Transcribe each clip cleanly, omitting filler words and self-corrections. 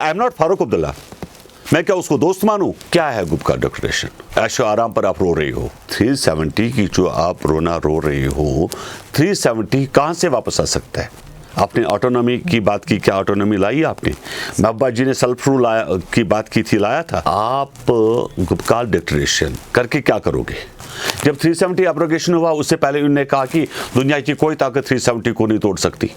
I am not Farooq Abdullah. मैं क्या उसको दोस्त मानूं? क्या है गुप का डिक्लेरेशन? ऐशो आराम पर आप रो रही हो। 370 की जो आप रोना रो रही हो, 370 कहां से वापस आ सकता है? आपने ऑटोनॉमी की बात की, क्या ऑटोनॉमी लाई आपने? महबूबा जी ने सेल्फ रूल की बात की थी, लाया था? आप गुपकाल डिक्लेरेशन करके क्या करोगे? जब 370 एब्रोगेशन हुआ उससे पहले उन्होंने कहा कि दुनिया की कोई ताकत 370 को नहीं तोड़ सकती।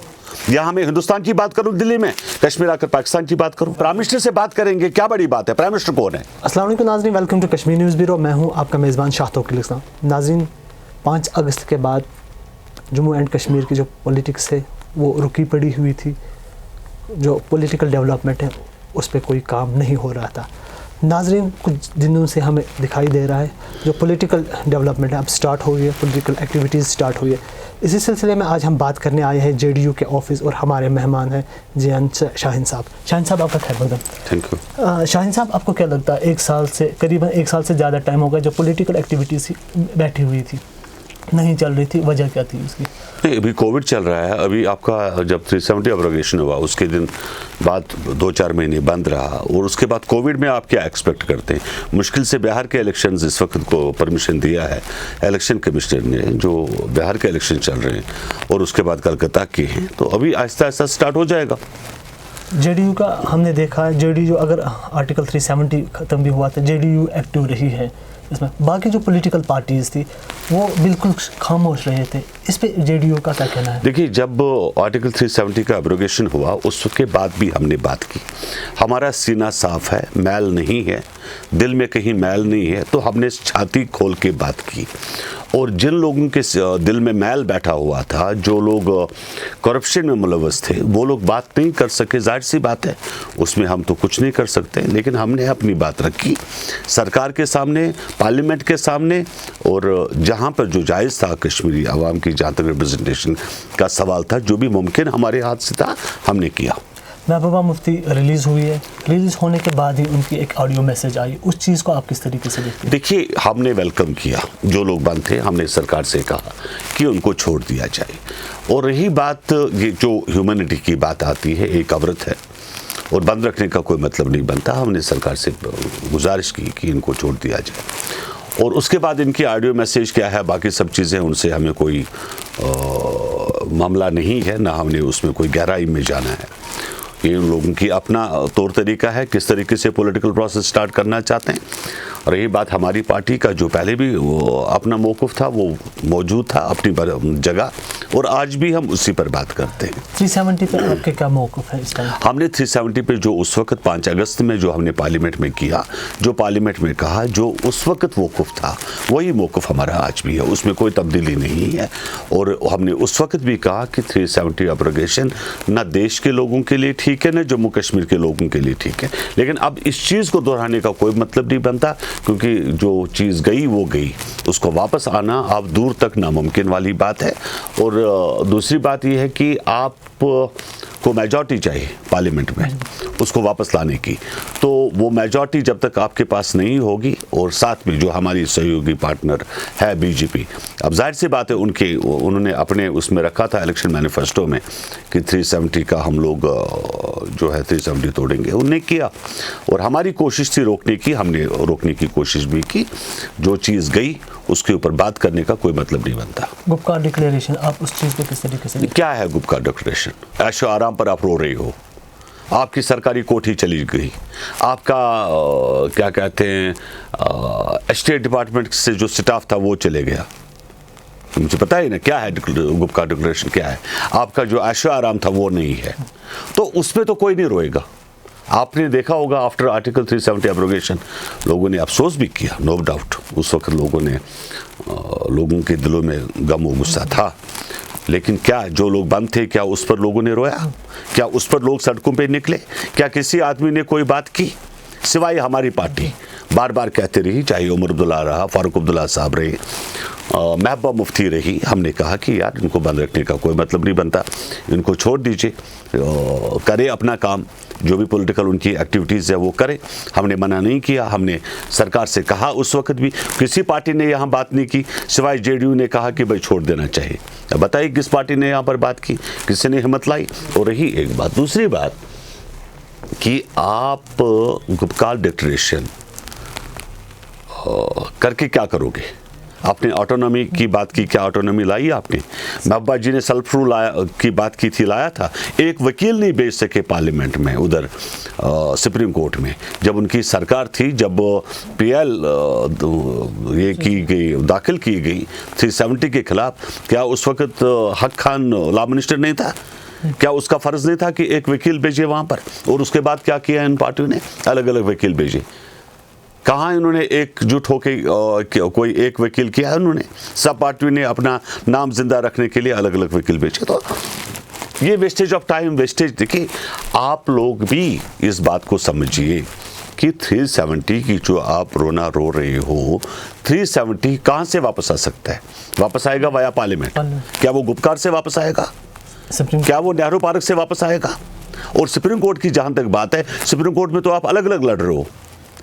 यहाँ मैं हिंदुस्तान की बात करूं, दिल्ली में, कश्मीर आकर पाकिस्तान की बात करूं, प्राइम मिनिस्टर से बात करेंगे, क्या बड़ी बात है? प्राइम मिनिस्टर कौन है? अस्सलाम वालेकुम नाज़रीन, welcome to Kashmir news bureau. मैं हूं आपका मेज़बान शाह तौकीर इस्लाम। नाज़रीन, 5 अगस्त के बाद जम्मू एंड कश्मीर की जो पॉलिटिक्स है वो रुकी पड़ी हुई थी। जो पॉलिटिकल डेवलपमेंट है उस पर कोई काम नहीं हो रहा था। नाज़रीन, कुछ दिनों से हमें दिखाई दे रहा है जो पॉलिटिकल डेवलपमेंट है अब स्टार्ट हो गई है, पॉलिटिकल एक्टिविटीज़ स्टार्ट हुई है। इसी सिलसिले में आज हम बात करने आए हैं जेडीयू के ऑफिस और हमारे मेहमान हैं JN शाहीन साहब। शाहीन साहब, आपका खैर मकदम। Thank you. शाहीन साहब, आपको क्या लगता है, करीबन एक साल से ज़्यादा टाइम हो गया जो पॉलिटिकल एक्टिविटीज़ बैठी हुई थी, नहीं चल रही थी, वजह क्या थी उसकी? नहीं, अभी कोविड चल रहा है। अभी आपका जब 370 एब्रोगेशन हुआ उसके दिन बाद 2-4 महीने बंद रहा, और उसके बाद कोविड में आप क्या एक्सपेक्ट करते हैं? मुश्किल से बिहार के इलेक्शंस इस वक्त को परमिशन दिया है इलेक्शन कमिश्नर ने, जो बिहार के इलेक्शन चल रहे हैं, और उसके बाद कलकत्ता के हैं, तो अभी आहिस्ता आहिस्ता स्टार्ट हो जाएगा। जेडीयू का हमने देखा है, जेडीयू अगर आर्टिकल 370 ख़त्म भी हुआ था, जेडीयू एक्टिव रही है इसमें। बाकी जो पॉलिटिकल पार्टीज़ थी वो बिल्कुल खामोश रहे थे। इस पे जेडीयू का क्या कहना है? देखिए, जब आर्टिकल 370 का एब्रोगेशन हुआ उसके बाद भी हमने बात की। हमारा सीना साफ है, मैल नहीं है, दिल में कहीं मैल नहीं है, तो हमने छाती खोल के बात की। और जिन लोगों के दिल में मैल बैठा हुआ था, जो लोग करप्शन में मुलव्वस थे, वो लोग बात नहीं कर सके। जाहिर सी बात है, उसमें हम तो कुछ नहीं कर सकते, लेकिन हमने अपनी बात रखी सरकार के सामने, पार्लियामेंट के सामने, और जहाँ पर जो जायज़ था कश्मीरी आवाम की जहाँ तक रिप्रेजेंटेशन का सवाल था, जो भी मुमकिन हमारे हाथ से था हमने किया। महबूबा मुफ्ती रिलीज़ हुई है, रिलीज़ होने के बाद ही उनकी एक ऑडियो मैसेज आई, उस चीज़ को आप किस तरीके से देखते हैं? देखिए, हमने वेलकम किया, जो लोग बंद थे हमने सरकार से कहा कि उनको छोड़ दिया जाए। और रही बात ये जो ह्यूमैनिटी की बात आती है, एक औरत है और बंद रखने का कोई मतलब नहीं बनता, हमने सरकार से गुजारिश की कि इनको छोड़ दिया जाए। और उसके बाद इनकी ऑडियो मैसेज क्या है, बाकी सब चीज़ें, उनसे हमें कोई मामला नहीं है, ना हमने उसमें कोई गहराई में जाना है। ये उन लोगों की अपना तौर तरीका है, किस तरीके से पॉलिटिकल प्रोसेस स्टार्ट करना चाहते हैं। और यही बात हमारी पार्टी का जो पहले भी वो अपना मौक़िफ़ था, वो मौजूद था अपनी जगह, और आज भी हम उसी पर बात करते हैं। 370 पे आपके क्या मौक़िफ़ है इस टाइम? हमने 370 पे जो उस वक्त 5 अगस्त में जो हमने पार्लियामेंट में किया, जो पार्लियामेंट में कहा, जो उस वक्त मौक़िफ़ था, वही मौक़िफ़ हमारा आज भी है, उसमें कोई तब्दीली नहीं है। और हमने उस वक्त भी कहा कि 370 एब्रोगेशन न देश के लोगों के लिए ठीक है, न जम्मू कश्मीर के लोगों के लिए ठीक है। लेकिन अब इस चीज़ को दोहराने का कोई मतलब नहीं बनता, क्योंकि जो चीज़ गई वो गई, उसको वापस आना अब दूर तक नामुमकिन वाली बात है। और दूसरी बात यह है कि आप को मेजॉरिटी चाहिए पार्लियामेंट में उसको वापस लाने की, तो वो मेजॉरिटी जब तक आपके पास नहीं होगी, और साथ में जो हमारी सहयोगी पार्टनर है बीजेपी, अब जाहिर सी बात है उन्होंने अपने उसमें रखा था इलेक्शन मैनिफेस्टो में कि 370 का हम लोग जो है 370 तोड़ेंगे, उन्होंने किया। और हमारी कोशिश थी रोकने की, हमने रोकने की कोशिश भी की। जो चीज़ गई उसके ऊपर बात करने का कोई मतलब नहीं बनता। गुप का डिक्लेरेशन, आप उस चीज़ को किस तरीके से? क्या है गुप का डिक्लेरेशन? ऐशो आराम पर आप रो रही हो, आपकी सरकारी कोठी चली गई, आपका क्या कहते हैं स्टेट डिपार्टमेंट से जो स्टाफ था वो चले गया। मुझे पता ही ना क्या है गुप का डिक्लेरेशन क्या है। आपका जो ऐशो आराम था वो नहीं है, तो उस पर तो कोई नहीं रोएगा। आपने देखा होगा आफ्टर आर्टिकल 370 एब्रोगेशन लोगों ने अफसोस भी किया, नो डाउट। उस वक्त लोगों के दिलों में गम और गुस्सा था, लेकिन क्या जो लोग बंद थे, क्या उस पर लोगों ने रोया? क्या उस पर लोग सड़कों पे निकले? क्या किसी आदमी ने कोई बात की? सिवाय हमारी पार्टी बार बार कहते रही, चाहे उमर अब्दुल्ला रहा, फारूक अब्दुल्ला साहब रहे, महबूबा मुफ्ती रही, हमने कहा कि यार इनको बंद रखने का कोई मतलब नहीं बनता, इनको छोड़ दीजिए, करे अपना काम, जो भी पॉलिटिकल उनकी एक्टिविटीज़ है वो करें। हमने मना नहीं किया, हमने सरकार से कहा, उस वक्त भी किसी पार्टी ने यहाँ बात नहीं की सिवाय जेडीयू ने कहा कि भाई छोड़ देना चाहिए। अब बताइए किस पार्टी ने यहाँ पर बात की, किसी ने हिम्मत लाई? और रही एक बात, दूसरी बात, कि आप गुपकार डिक्लेरेशन करके क्या करोगे? आपने ऑटोनॉमी की बात की, क्या ऑटोनॉमी लाई आपने? महबूबा जी ने सेल्फ रूल की बात की थी, लाया था। एक वकील नहीं भेज सके पार्लियामेंट में, उधर सुप्रीम कोर्ट में, जब उनकी सरकार थी, जब पीएल ये की गई, दाखिल की गई 370 के खिलाफ, क्या उस वक्त हक खान लॉ मिनिस्टर नहीं था? क्या उसका फर्ज नहीं था कि एक वकील भेजे वहां पर? और उसके बाद क्या किया इन पार्टियों ने? अलग अलग वकील भेजे। कहाँ इन्होंने एकजुट होके कोई एक वकील किया है? उन्होंने सब पार्टियों ने अपना नाम जिंदा रखने के लिए अलग अलग वकील भेजे। तो ये वेस्टेज ऑफ टाइम, वेस्टेज। देखिए, आप लोग भी इस बात को समझिए कि 370 की जो आप रोना रो रहे हो, 370 कहाँ से वापस आ सकता है? वापस आएगा वाया पार्लियामेंट। क्या वो गुपकार से वापस आएगा? क्या वो नेहरू पार्क से वापस आएगा? और सुप्रीम कोर्ट की जहां तक बात है, सुप्रीम कोर्ट में तो आप अलग अलग लड़ रहे हो।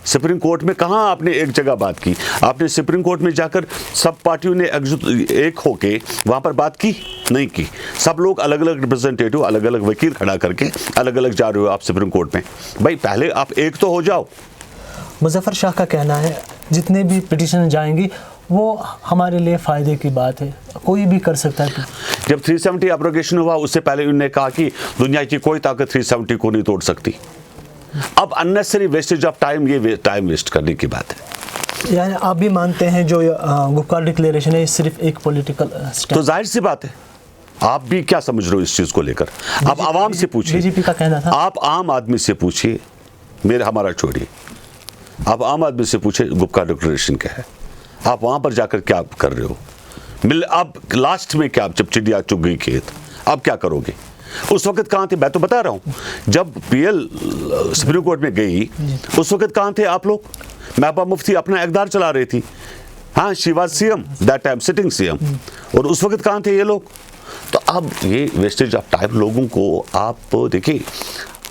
सुप्रीम कोर्ट में कहां आपने एक जगह बात की? आपने सुप्रीम कोर्ट में जाकर सब पार्टियों ने एक होके वहां पर बात की? नहीं की। सब लोग अलग अलग रिप्रेजेंटेटिव, अलग अलग वकील खड़ा करके अलग अलग जा रहे हो आप सुप्रीम कोर्ट में। भाई पहले आप एक तो हो जाओ। मुजफ्फर शाह का कहना है जितने भी पिटीशन जाएंगी वो हमारे लिए फ़ायदे की बात है, कोई भी कर सकता है। जब 370 एब्रोगेशन हुआ, उससे पहले उन्होंने कहा कि दुनिया की कोई ताकत 370 को नहीं तोड़ सकती। अब अननेसेसरी वेस्टेज ऑफ टाइम, ये टाइम वेस्ट करने की बात है। यानी आप भी मानते हैं जो गुपकार डिक्लेरेशन है सिर्फ एक पॉलिटिकल स्टेप? तो जाहिर सी बात है, आप भी क्या समझ रहे हो इस चीज को लेकर? आप आवाम से पूछिए, बीजेपी का कहना था। आप आम आदमी से पूछिए, हमारा छोड़िए, आप आम आदमी से पूछिए गुपकार डिक्लेरेशन क्या है। आप वहां पर जाकर क्या कर रहे हो? अब लास्ट में क्या, जब चिड़िया चुग गई खेत, अब क्या करोगे? उस वक्त कहां थे? मैं तो बता रहा हूं, जब पीएल सुप्रीम कोर्ट में गई, उस वक्त कहां थे आप लोग? महबूबा मुफ्ती अपना इक़दार चला रही थी। हाँ, she was CM that time, sitting CM. और उस वक्त कहां थे ये लोग? तो अब ये वेस्टेज ऑफ टाइम लोगों को, आप देखिए,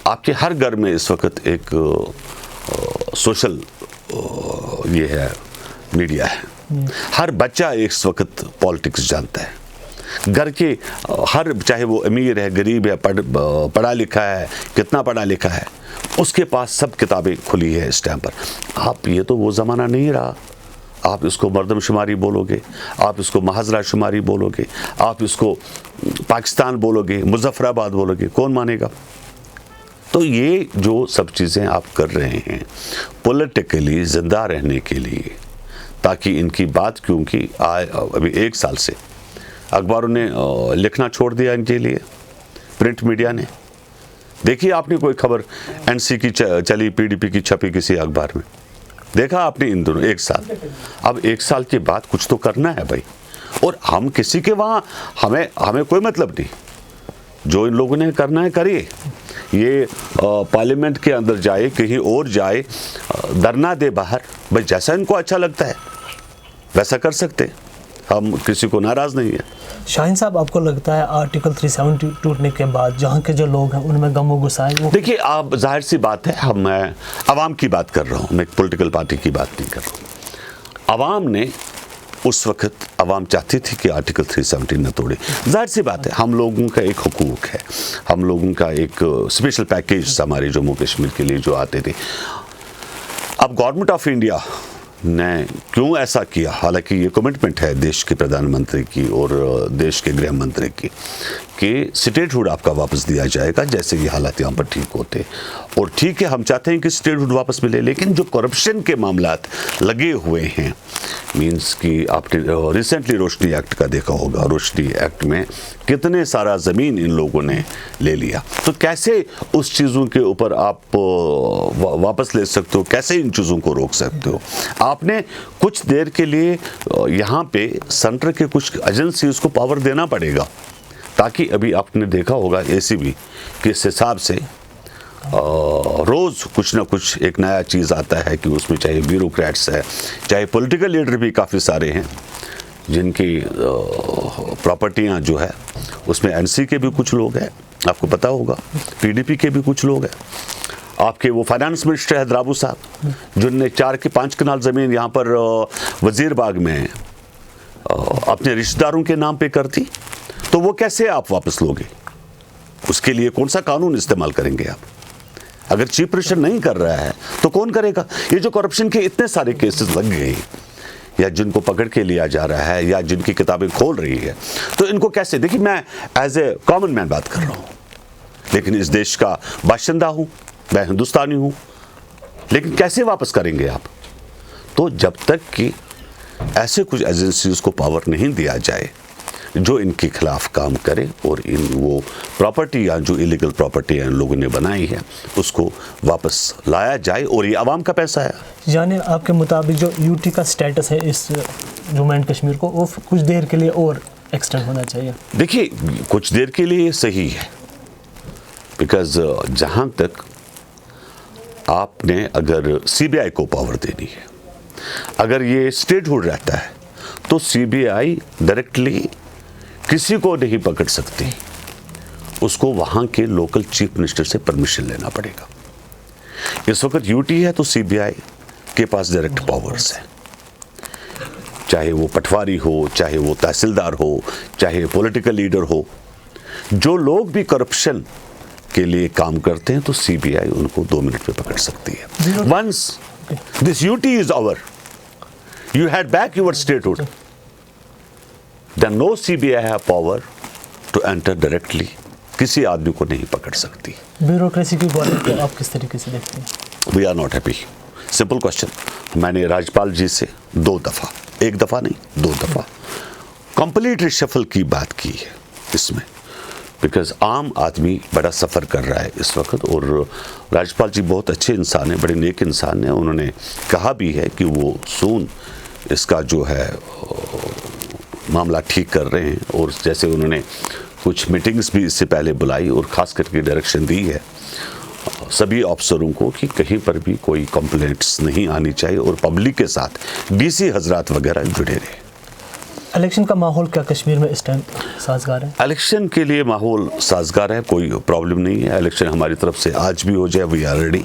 आपके हर घर में इस वक्त एक सोशल ये है, मीडिया है। हर बच्चा इस वक्त पॉलिटिक्स जानता है। घर के हर, चाहे वो अमीर है, गरीब है, पढ़ा लिखा है, कितना पढ़ा लिखा है, उसके पास सब किताबें खुली है इस टाइम पर। आप, ये तो वो ज़माना नहीं रहा। आप इसको मर्दमशुमारी बोलोगे, आप इसको महाजरा शुमारी बोलोगे, आप इसको पाकिस्तान बोलोगे, मुजफ्फराबाद बोलोगे, कौन मानेगा? तो ये जो सब चीज़ें आप कर रहे हैं पॉलिटिकली ज़िंदा रहने के लिए, ताकि इनकी बात, क्योंकि अभी 1 साल से अखबारों ने लिखना छोड़ दिया इनके लिए, प्रिंट मीडिया ने। देखिए आपने कोई खबर एनसी की चली, पीडीपी की छपी किसी अखबार में? देखा आपने इन दोनों 1 साल? अब 1 साल के बाद कुछ तो करना है भाई। और हम किसी के वहाँ, हमें कोई मतलब नहीं, जो इन लोगों ने करना है करिए। ये पार्लियामेंट के अंदर जाए, कहीं और जाए, धरना दे बाहर, भाई जैसा इनको अच्छा लगता है वैसा कर सकते, हम किसी को नाराज नहीं है। शाहीन साहब, आपको लगता है आर्टिकल 370 टूटने के बाद जहाँ के जो लोग हैं उनमें गम व गुस्सा है? देखिए, आप, जाहिर सी बात है, मैं आवाम की बात कर रहा हूँ, मैं एक पॉलिटिकल पार्टी की बात नहीं कर रहा हूँ। आवाम ने उस वक्त, आवाम चाहती थी कि आर्टिकल 370 न तोड़े। जाहिर सी बात है, हम लोगों का एक हुकूक है, हम लोगों का एक स्पेशल पैकेज हमारे जम्मू कश्मीर के लिए जो आते थे। अब गवर्नमेंट ऑफ इंडिया ने क्यों ऐसा किया? हालांकि ये कमिटमेंट है देश के प्रधानमंत्री की और देश के गृह मंत्री की कि स्टेटहुड आपका वापस दिया जाएगा जैसे ये हालात यहाँ पर ठीक होते। और ठीक है, हम चाहते हैं कि स्टेटहुड वापस मिले, लेकिन जो करप्शन के मामलात लगे हुए हैं, मींस कि आपने रिसेंटली रोशनी एक्ट का देखा होगा, रोशनी एक्ट में कितने सारा ज़मीन इन लोगों ने ले लिया। तो कैसे उस चीज़ों के ऊपर आप वापस ले सकते हो? कैसे इन चीज़ों को रोक सकते हो? आपने कुछ देर के लिए यहाँ पे सेंटर के कुछ एजेंसीज को पावर देना पड़ेगा, ताकि अभी आपने देखा होगा एसीबी किस हिसाब से रोज़ कुछ ना कुछ एक नया चीज़ आता है कि उसमें चाहे ब्यूरोक्रेट्स है, चाहे पॉलिटिकल लीडर भी काफ़ी सारे हैं जिनकी प्रॉपर्टियां जो है उसमें एनसी के भी कुछ लोग हैं, आपको पता होगा, पीडीपी के भी कुछ लोग हैं। आपके वो फाइनेंस मिनिस्टर हैदराबाद साहब जिनने 4 की 5 कनाल ज़मीन यहाँ पर वजीर बाग में अपने रिश्तेदारों के नाम पे कर दी, तो वो कैसे आप वापस लोगे? उसके लिए कौन सा कानून इस्तेमाल करेंगे आप? अगर चीफ मिनिस्टर नहीं कर रहा है तो कौन करेगा? ये जो करप्शन के इतने सारे केसेस लग गए या जिनको पकड़ के लिया जा रहा है या जिनकी किताबें खोल रही है, तो इनको कैसे? देखिए, मैं एज ए कॉमन मैन बात कर रहा हूँ, लेकिन इस देश का बाशिंदा हूँ, मैं हिंदुस्तानी हूँ, लेकिन कैसे वापस करेंगे आप? तो जब तक कि ऐसे कुछ एजेंसीज को पावर नहीं दिया जाए जो इनके खिलाफ काम करे और इन वो प्रॉपर्टी या जो इलीगल प्रॉपर्टी इन लोगों ने बनाई है उसको वापस लाया जाए, और ये आवाम का पैसा है। यानी आपके मुताबिक जो यूटी का स्टेटस है इस जम्मू एंड कश्मीर को, वो कुछ देर के लिए और एक्सटेंड होना चाहिए। देखिए, कुछ देर के लिए सही है, बिकॉज जहाँ तक आपने अगर सीबीआई को पावर देनी है, अगर ये स्टेटहुड रहता है तो सीबीआई डायरेक्टली किसी को नहीं पकड़ सकती, उसको वहाँ के लोकल चीफ मिनिस्टर से परमिशन लेना पड़ेगा। इस वक्त यूटी है तो सीबीआई के पास डायरेक्ट पावर्स है, चाहे वो पटवारी हो, चाहे वो तहसीलदार हो, चाहे पॉलिटिकल लीडर हो। जो लोग भी करप्शन के लिए काम करते हैं तो सीबीआई उनको 2 मिनट में पकड़ सकती है। Once this UT is our, you had back your statehood, then no CBI have power to enter directly, किसी आदमी को नहीं पकड़ सकती। ब्यूरोक्रेसी की ग्वालियर को आप किस तरीके से देखते हैं? We are not happy. Simple question. मैंने राज्यपाल जी से 2 दफ़ा, 1 दफ़ा नहीं 2 दफ़ा कंप्लीट रिशफल की बात की है इसमें, बिकॉज आम आदमी बड़ा सफ़र कर रहा है इस वक्त, और राज्यपाल जी बहुत अच्छे इंसान हैं, बड़े नेक इंसान हैं। उन्होंने कहा भी है कि वो सून इसका जो है मामला ठीक कर रहे हैं, और जैसे उन्होंने कुछ मीटिंग्स भी इससे पहले बुलाई और ख़ास करके डायरेक्शन दी है सभी अफसरों को कि कहीं पर भी कोई कंप्लेंट्स नहीं आनी चाहिए और पब्लिक के साथ डीसी हजरात वगैरह जुड़े रहे। इलेक्शन का माहौल क्या कश्मीर में इस टाइम साजगार है? इलेक्शन के लिए माहौल साजगार है, कोई प्रॉब्लम नहीं है। इलेक्शन हमारी तरफ से आज भी हो जाए, वी आर रेडी।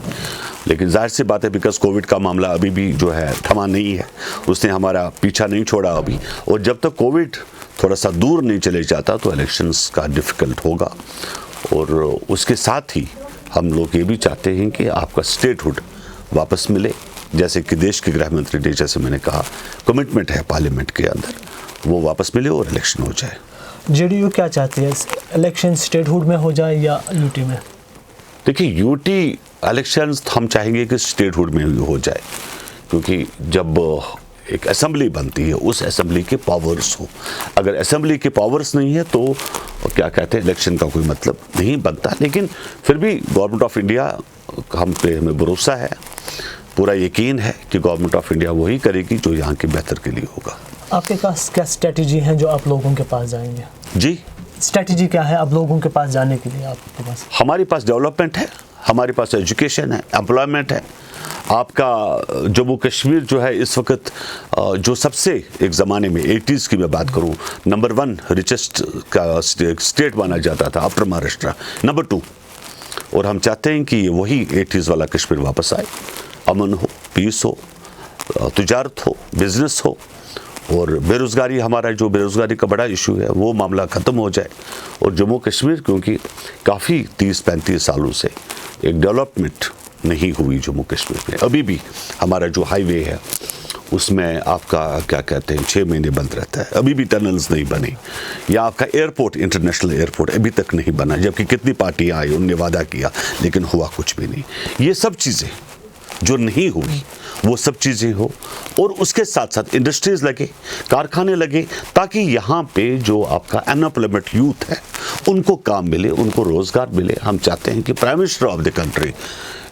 लेकिन जाहिर सी बात है, बिकॉज कोविड का मामला अभी भी जो है थमा नहीं है, उसने हमारा पीछा नहीं छोड़ा अभी, और जब तक कोविड थोड़ा सा दूर नहीं चले जाता तो इलेक्शंस का डिफ़िकल्ट होगा। और उसके साथ ही हम लोग ये भी चाहते हैं कि आपका स्टेटहुड वापस मिले, जैसे कि देश के गृह मंत्री ने, जैसे मैंने कहा, कमिटमेंट है पार्लियामेंट के अंदर, वो वापस मिले और इलेक्शन हो जाए। जेडीयू क्या चाहती है, इलेक्शन स्टेटहुड में हो जाए या यूटी में? देखिए, यूटी इलेक्शंस हम चाहेंगे कि स्टेटहुड में हो जाए, क्योंकि जब एक असेंबली बनती है उस असेंबली के पावर्स हो, अगर असेंबली के पावर्स नहीं है तो क्या कहते हैं, इलेक्शन का कोई मतलब नहीं बनता। लेकिन फिर भी गवर्नमेंट ऑफ इंडिया हम पे हमें भरोसा है, पूरा यकीन है कि गवर्नमेंट ऑफ इंडिया वही करेगी जो यहाँ के बेहतर के लिए होगा। आपके पास क्या स्ट्रेटजी है जो आप लोगों के पास जाएंगे? जी, स्ट्रेटजी क्या है आप लोगों के पास जाने के लिए? आपके पास, हमारे पास डेवलपमेंट है, हमारे पास एजुकेशन है, एम्प्लॉयमेंट है। आपका जम्मू कश्मीर जो है इस वक्त जो सबसे एक ज़माने में 80s की मैं बात करूं, नंबर 1 रिचेस्ट का स्टेट माना जाता था आफ्टर महाराष्ट्र, नंबर 2। और हम चाहते हैं कि वही 80s वाला कश्मीर वापस आए, अमन हो, पीस हो, तिजारत हो, बिजनेस हो, और बेरोज़गारी, हमारा जो बेरोज़गारी का बड़ा इशू है वो मामला ख़त्म हो जाए। और जम्मू कश्मीर क्योंकि काफ़ी 30-35 सालों से एक डेवलपमेंट नहीं हुई जम्मू कश्मीर में, अभी भी हमारा जो हाईवे है उसमें आपका क्या कहते हैं 6 महीने बंद रहता है, अभी भी टनल्स नहीं बने, या आपका एयरपोर्ट, इंटरनेशनल एयरपोर्ट अभी तक नहीं बना, जबकि कितनी पार्टियाँ आई, उनने वादा किया लेकिन हुआ कुछ भी नहीं। ये सब चीज़ें जो नहीं हुई वो सब चीज़ें हो, और उसके साथ साथ इंडस्ट्रीज़ लगे, कारखाने लगे, ताकि यहाँ पे जो आपका अनएम्प्लॉयमेंट यूथ है उनको काम मिले, उनको रोज़गार मिले। हम चाहते हैं कि prime minister of the country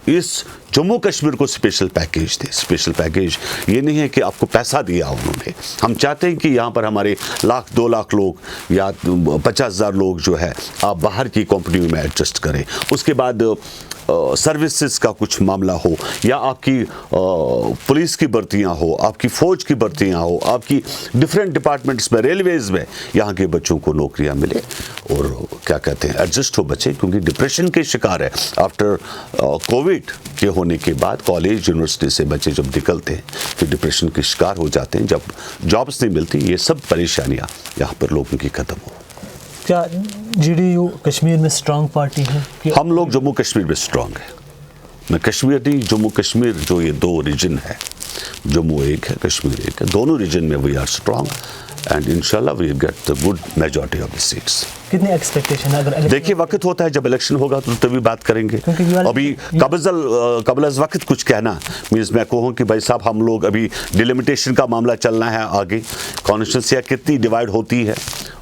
इस जम्मू कश्मीर को स्पेशल पैकेज दे। स्पेशल पैकेज ये नहीं है कि आपको पैसा दिया उन्होंने, हम चाहते हैं कि यहाँ पर हमारे 1-2 लाख लोग या 50,000 लोग जो है आप बाहर की कंपनियों में एडजस्ट करें, उसके बाद सर्विसेज का कुछ मामला हो, या आपकी पुलिस की भर्तियां हो, आपकी फ़ौज की भर्तियां हो, आपकी डिफरेंट डिपार्टमेंट्स में, रेलवेज़ में यहाँ के बच्चों को नौकरियां मिले, और क्या कहते हैं एडजस्ट हो बच्चे, क्योंकि डिप्रेशन के शिकार है। आफ्टर कोविड के होने के बाद कॉलेज यूनिवर्सिटी से बच्चे जब निकलते हैं तो डिप्रेशन के शिकार हो जाते हैं, जब जॉब्स नहीं मिलती, ये सब परेशानियाँ यहाँ पर लोगों की ख़त्म हो। क्या जेडीयू कश्मीर में स्ट्रांग पार्टी है? हम लोग जम्मू कश्मीर में स्ट्रांग है, मैं कश्मीर नहीं, जम्मू कश्मीर जो ये दो रीजन है, जम्मू एक है, कश्मीर एक है, दोनों रीजन में वी आर स्ट्रांग एंड इंशाल्लाह we get the good majority of the seats. कितनी एक्सपेक्टेशन है अगर देखिए वक्त होता है, जब इलेक्शन होगा तो तभी बात करेंगे। अभी कबल वक्त कुछ कहना मीन्स मैं कहूँ कि भाई साहब हम लोग अभी डिलिमिटेशन का मामला चलना है, आगे कॉन्स्टिट्यूंसियाँ कितनी डिवाइड होती है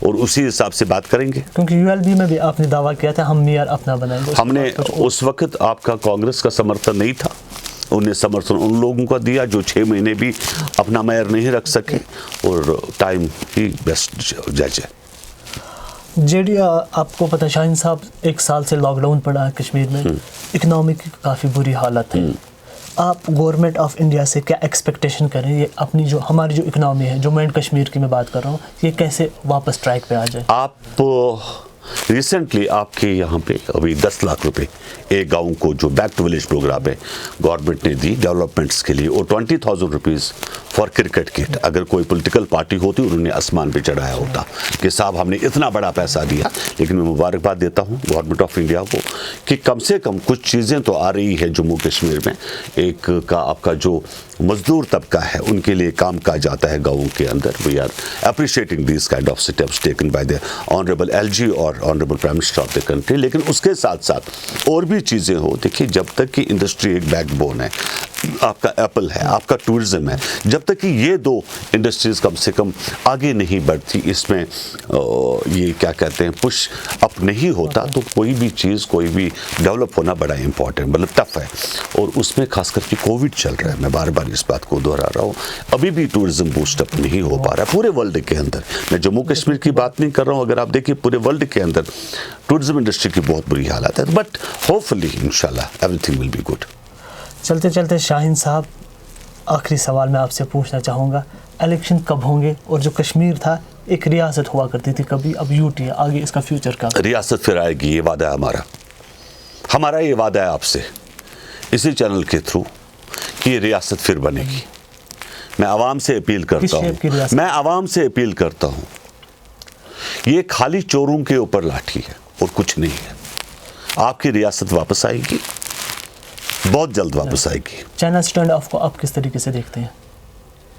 और उसी हिसाब से बात करेंगे। क्योंकि यूएलबी में भी आपने दावा किया था हम मेयर अपना बनाएंगे, हमने उस वक्त आपका कांग्रेस का समर्थन नहीं था, उन्हें समर्थन उन लोगों का दिया जो 6 महीने भी अपना मेयर नहीं रख सके और टाइम ही बेस्ट जज है। जेडी आपको पता है शाहीन साहब 1 साल से लॉकडाउन पड़ा है कश्मीर में, इकोनॉमिक की काफ़ी बुरी हालत है। आप गवर्नमेंट ऑफ इंडिया से क्या एक्सपेक्टेशन करें, ये अपनी जो हमारी जो इकोनॉमी है, जम्मू एंड कश्मीर की मैं बात कर रहा हूँ, ये कैसे वापस ट्रैक पे आ जाए? आप रिसेंटली आपके यहाँ पे अभी 10 लाख रुपए एक गाँव को जो बैक टू विलेज प्रोग्राम है गवर्नमेंट ने दी डेवलपमेंट्स के लिए, और 20,000 रुपीज़ फॉर क्रिकेट किट। अगर कोई पॉलिटिकल पार्टी होती उन्होंने आसमान पे चढ़ाया होता कि साहब हमने इतना बड़ा पैसा दिया। लेकिन मैं मुबारकबाद देता हूँ गवर्नमेंट ऑफ इंडिया को कि कम से कम कुछ चीज़ें तो आ रही है जम्मू कश्मीर में। एक का आपका जो मजदूर तबका है उनके लिए काम काज जाता है गाँवों के अंदर। We are appreciating this kind of steps taken by the honourable LG और honourable prime minister of the country. लेकिन उसके साथ साथ और भी चीज़ें हो, देखिए जब तक कि इंडस्ट्री एक बैकबोन है, आपका एप्पल है, आपका टूरिज्म है, जब तक कि ये 2 इंडस्ट्रीज़ कम से कम आगे नहीं बढ़ती, इसमें ये क्या कहते हैं पुश अप नहीं होता, तो कोई भी चीज़ कोई भी डेवलप होना बड़ा इंपॉर्टेंट मतलब टफ है। और उसमें खास करके कोविड चल रहा है, मैं बार बार इस बात को दोहरा रहा हूँ, अभी भी टूरिज्म बूस्ट अप नहीं हो पा रहा है पूरे वर्ल्ड के अंदर। मैं जम्मू कश्मीर की बात नहीं कर रहा हूँ, अगर आप देखिए पूरे वर्ल्ड के अंदर टूरिज्म इंडस्ट्री की बहुत बुरी हालत है। बट होपफुली इंशाल्लाह एवरीथिंग विल बी गुड। चलते चलते शाहीन साहब, आखिरी सवाल मैं आपसे पूछना चाहूँगा, इलेक्शन कब होंगे? और जो कश्मीर था एक रियासत हुआ करती थी कभी, अब यूटी है, आगे इसका फ्यूचर क्या? रियासत फिर आएगी, ये वादा है हमारा ये वादा है आपसे इसी चैनल के थ्रू कि ये रियासत फिर बनेगी। मैं आवाम से अपील करता हूँ, ये खाली चोरों के ऊपर लाठी है और कुछ नहीं है। आपकी रियासत वापस आएगी, बहुत जल्द वापस आएगी। चाइना स्टैंड ऑफ को आप किस तरीके से देखते हैं?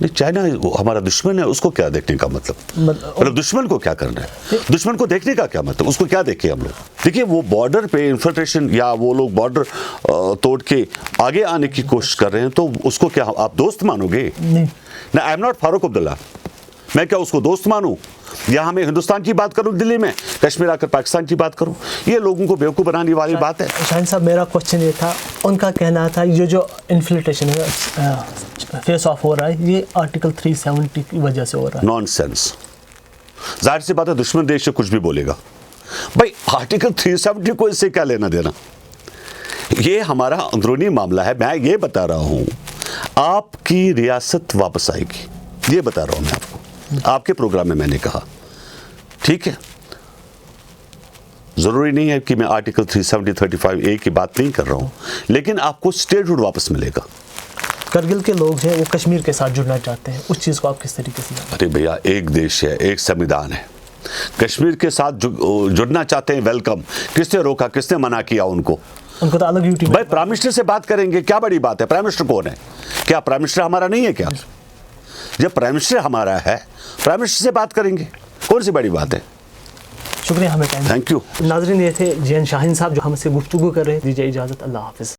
नहीं, चाइना हमारा दुश्मन है, उसको क्या देखने का मतलब दुश्मन को क्या करना है? दुश्मन को देखने का क्या मतलब, उसको क्या देखें हम लोग? देखिए वो बॉर्डर पे इन्फिल्ट्रेशन या वो लोग बॉर्डर तोड़ के आगे आने की कोशिश कर रहे हैं, तो उसको क्या आप दोस्त मानोगे? नहीं ना, I am not Farooq Abdullah, मैं क्या उसको दोस्त मानूं? यहाँ मैं हिंदुस्तान की बात करूं दिल्ली में, कश्मीर आकर पाकिस्तान की बात करूं, ये लोगों को बेवकूफ़ बनाने वाली बात है। शाहीन साहब मेरा क्वेश्चन ये था, उनका कहना था ये जो इन्फिल्ट्रेशन है फेस ऑफ हो रहा है ये आर्टिकल 370 की वजह से हो रहा है। नॉनसेंस, जाहिर सी बात है दुश्मन देश से कुछ भी बोलेगा। भाई आर्टिकल 370 को इससे क्या लेना देना? ये हमारा अंदरूनी मामला है। मैं ये बता रहा हूँ आपकी रियासत वापस आएगी, ये बता रहा हूँ मैं आपको, आपके प्रोग्राम में मैंने कहा, ठीक है? ज़रूरी नहीं है कि मैं आर्टिकल 370-35A की बात नहीं कर रहा हूँ, लेकिन आपको स्टेटहुड वापस मिलेगा। करगिल के लोग हैं वो कश्मीर के साथ जुड़ना चाहते हैं, उस चीज़ को आप किस तरीके से? अरे भैया एक देश है, एक संविधान है, कश्मीर के साथ जुड़ना चाहते हैं, वेलकम। किसने रोका, किसने मना किया उनको तो अलग यूटी। भाई प्राइम मिनिस्टर से बात करेंगे, क्या बड़ी बात है? प्राइम मिनिस्टर कौन है? क्या प्राइम मिनिस्टर हमारा नहीं है क्या? जब प्राइम मिनिस्टर हमारा है, प्राइम मिनिस्टर से बात करेंगे, कौन सी बड़ी बात है? शुक्रिया हमें टाइम। Thank you. नाज़रीन ये थे JN शाहीन साहब जो हमसे गुफ्तगू कर रहे हैं। दीजिए इजाज़त, अल्लाह हाफ़िज़।